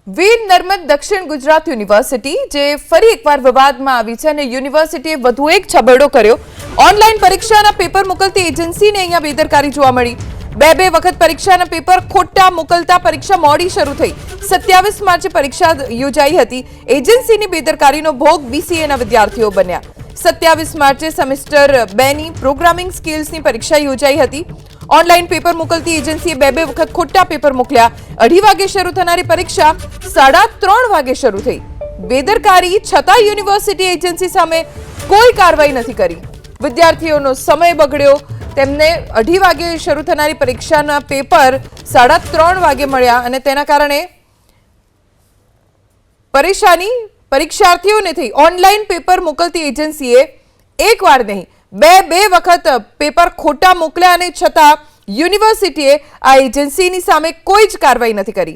વીર નર્મદ દક્ષિણ ગુજરાત યુનિવર્સિટી જે ફરી એકવાર વિવાદમાં આવી છે અને યુનિવર્સિટીએ વધુ એક છબરડો કર્યો। ઓનલાઈન પરીક્ષાના પેપર મોકલતી એજન્સીને અહીંયા બેદરકારી જોવા મળી। બે વખત પરીક્ષાના પેપર ખોટા મોકલતા પરીક્ષા મોડી શરૂ થઈ। 27 માર્ચે પરીક્ષા યોજાઈ હતી। એજન્સીની બેદરકારીનો ભોગ બીસીએના વિદ્યાર્થીઓ બન્યા। 27 માર્ચે સેમેસ્ટર 2 ની પ્રોગ્રામિંગ સ્કિલ્સની પરીક્ષા યોજાઈ હતી। ऑनलाइन पेपर मोकलती एजेंसीए બે વખત ખોટા પેપર મોકલ્યા। 2:30 વાગે શરૂ થનારી પરીક્ષા 3:30 વાગે શરૂ થઈ। બેદરકારી છતાં યુનિવર્સિટી એજન્સી સામે કોઈ કાર્યવાહી નથી કરી। વિદ્યાર્થીઓનો સમય બગડ્યો। તેમને 2:30 વાગે શરૂ થનારી પરીક્ષાના પેપર 3:30 વાગે મળ્યા અને તેના કારણે પરેશાની પરીક્ષાર્થીઓને થઈ। ઓનલાइन पेपर મોકલતી એજન્સીએ એકવાર નહીં બે વખત પેપર ખોટા મોકલ્યા અને છતાં યુનિવર્સિટીએ આ એજન્સીની સામે કોઈ જ કાર્યવાહી નથી કરી।